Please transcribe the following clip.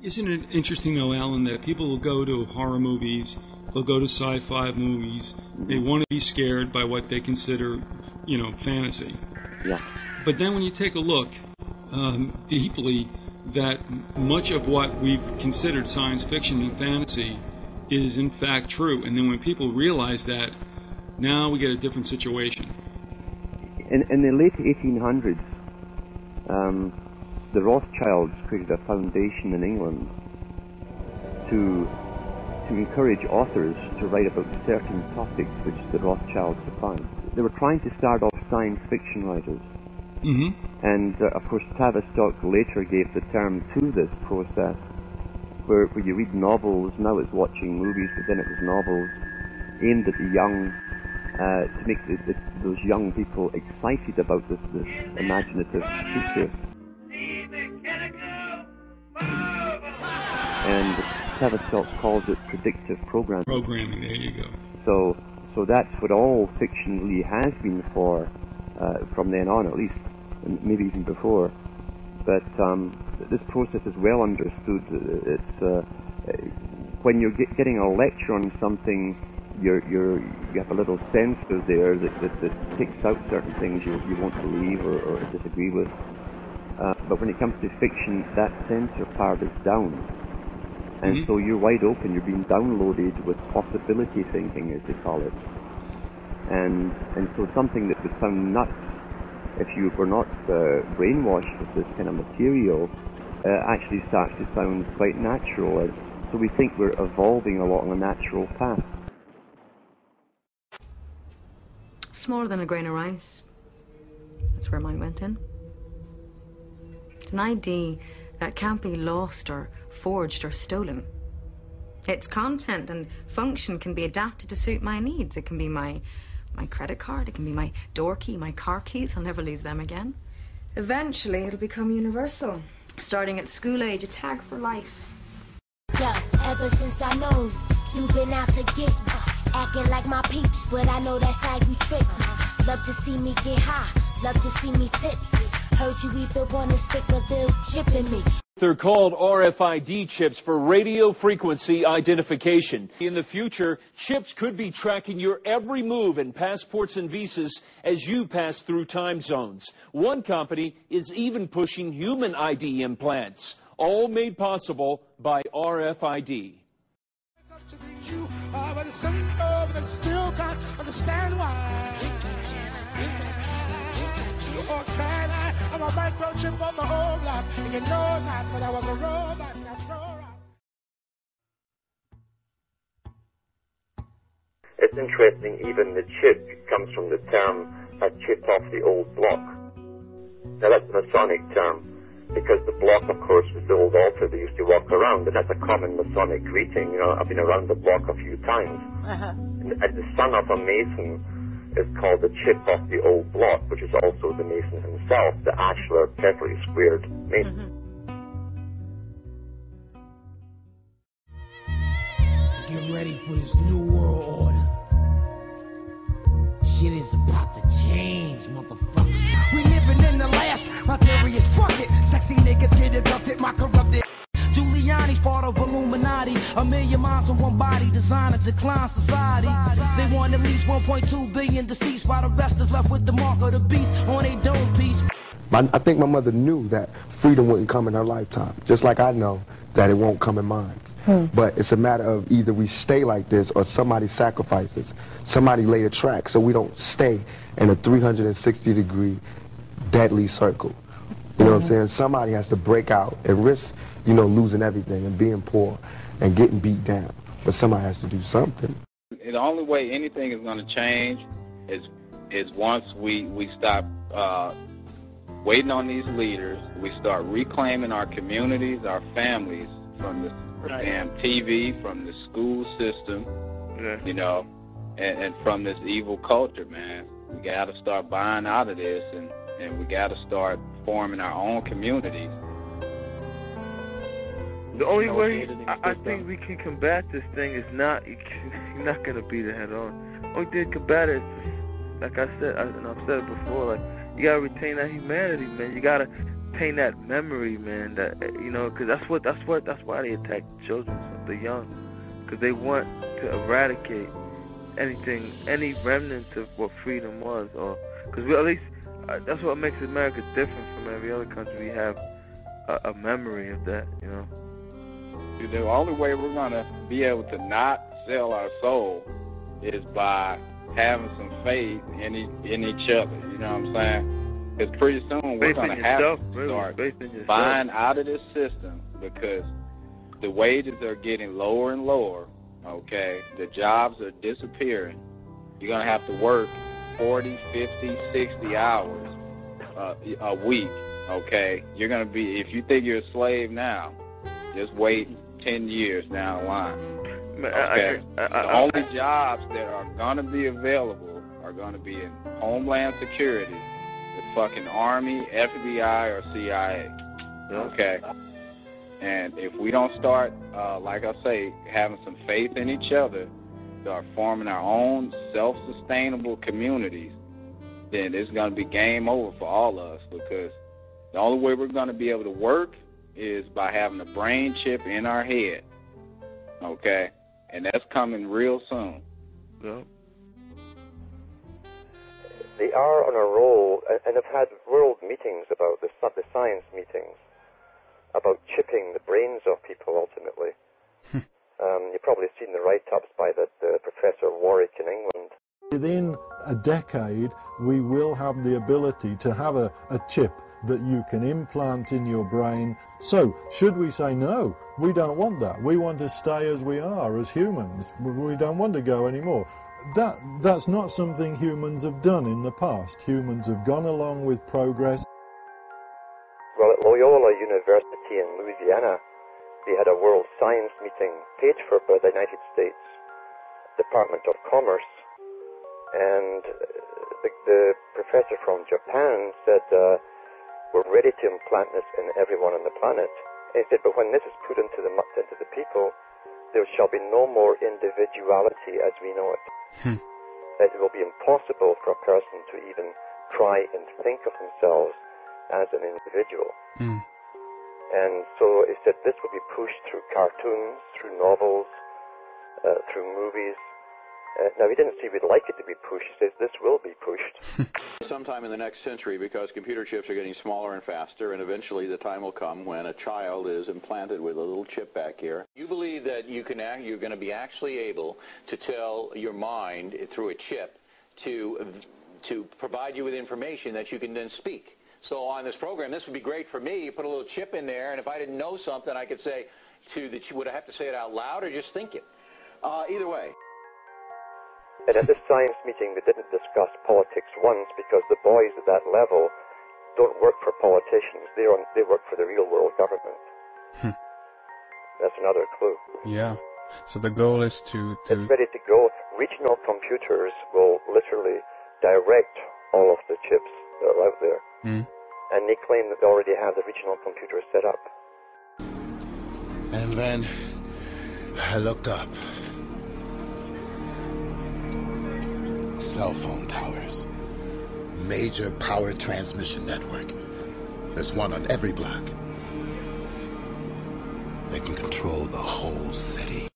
Isn't it interesting, though, Alan, that people will go to horror movies, they'll go to sci-fi movies, they want to be scared by what they consider, fantasy. Yeah. But then when you take a look deeply, that much of what we've considered science fiction and fantasy is in fact true. And then when people realize that, now we get a different situation. In the late 1800s, the Rothschilds created a foundation in England to encourage authors to write about certain topics which the Rothschilds defined. They were trying to start off science fiction writers. Mm-hmm. And of course Tavistock later gave the term to this process, where you read novels, now it's watching movies, but then it was novels aimed at the young, to make those young people excited about this imaginative future. And Tavistock calls it predictive programming. Programming, there you go. So that's what all fiction really has been for, from then on at least, and maybe even before. But this process is well understood. It's when you're getting a lecture on something, you have a little sensor there that picks out certain things you won't believe or disagree with. But when it comes to fiction, that sensor part is down. And so you're wide open, you're being downloaded with possibility thinking, as they call it. And so something that would sound nuts if you were not brainwashed with this kind of material actually starts to sound quite natural. So we think we're evolving along a natural path. Smaller than a grain of rice. That's where mine went in. It's an ID that can't be lost or forged or stolen. Its content and function can be adapted to suit my needs. It can be my credit card, it can be my door key, my car keys. I'll never lose them again. Eventually, it'll become universal. Starting at school age, a tag for life. Yo, ever since I know you've been out to get me, acting like my peeps, but I know that's how you trick me. Love to see me get high, love to see me tipsy. Heard you either wanna stick a bill chipping me. They're called RFID chips for radio frequency identification. In the future, chips could be tracking your every move in passports and visas as you pass through time zones. One company is even pushing human ID implants, all made possible by RFID. I'm a microchip on the whole block, and you know that, but I was a robot, and that's all right. It's interesting, even the chip comes from the term a chip off the old block. Now that's a Masonic term, because the block, of course, was the old altar they used to walk around, and that's a common Masonic greeting. I've been around the block a few times. And the son of a Mason is called the chip off the old block, which is also the Mason himself, the ashlar, carefully squared Mason. Get ready for this new world order. Shit is about to change, motherfucker. We living in the last, my theory is fuck it. Sexy niggas get abducted, my corrupted. Giuliani's part of Illuminati. A million minds in one body, designed to decline society. They want at least 1.2 billion deceased, while the rest is left with the mark of the beast on a dome piece. I think my mother knew that freedom wouldn't come in her lifetime, just like I know that it won't come in mine. But it's a matter of either we stay like this or somebody sacrifices. Somebody lay a track so we don't stay in a 360-degree deadly circle. You know what I'm saying? Somebody has to break out and risk, losing everything and being poor and getting beat down. But somebody has to do something. The only way anything is going to change is once we stop waiting on these leaders, we start reclaiming our communities, our families from the damn TV, from the school system, and from this evil culture, man. We got to start buying out of this, and we got to start forming our own communities. The only way I think we can combat this thing is you're not going to beat it head on. The only thing to combat it is just, like I said, and I've said it before, like, you got to retain that humanity, man. You got to retain that memory, man. That because that's why they attack children, the young, because they want to eradicate any remnants of what freedom was, or because at least that's what makes America different from every other country. We have a memory of that, The only way we're gonna be able to not sell our soul is by having some faith in each other. You know what I'm saying? Because pretty soon we're going to have to start buying out of this system, because the wages are getting lower and lower, okay? The jobs are disappearing. You're going to have to work 40, 50, 60 hours a week, okay? You're going to be, if you think you're a slave now, just wait 10 years down the line. Okay. The only jobs that are going to be available are going to be in Homeland Security, the fucking Army, FBI, or CIA. Okay. And if we don't start, like I say, having some faith in each other, start forming our own self-sustainable communities, then it's going to be game over for all of us, because the only way we're going to be able to work is by having a brain chip in our head. Okay? And that's coming real soon. Yeah. They are on a roll, and have had world meetings about the science meetings, about chipping the brains of people ultimately. You've probably seen the write-ups by Professor Warwick in England. Within a decade, we will have the ability to have a chip that you can implant in your brain. So, should we say no? We don't want that. We want to stay as we are, as humans. We don't want to go anymore. That's not something humans have done in the past. Humans have gone along with progress. Well, at Loyola University in Louisiana, they had a World Science meeting paid for by the United States Department of Commerce. And the professor from Japan said, we're ready to implant this in everyone on the planet. And he said, but when this is put into the people, there shall be no more individuality as we know it. That it will be impossible for a person to even try and think of themselves as an individual. And so he said this will be pushed through cartoons, through novels, through movies. Now, he didn't say we'd like it to be pushed. He says this will be pushed. Sometime in the next century, because computer chips are getting smaller and faster, and eventually the time will come when a child is implanted with a little chip back here. You believe that you're going to be actually able to tell your mind through a chip to provide you with information that you can then speak. So on this program, this would be great for me. You put a little chip in there, and if I didn't know something, I could say would I have to say it out loud or just think it? Either way. And at this science meeting, we didn't discuss politics once, because the boys at that level don't work for politicians. They work for the real world government. That's another clue. Yeah. So the goal is to... It's ready to go. Regional computers will literally direct all of the chips that are out there. And they claim that they already have the regional computers set up. And then I looked up. Cell phone towers. Major power transmission network. There's one on every block. They can control the whole city.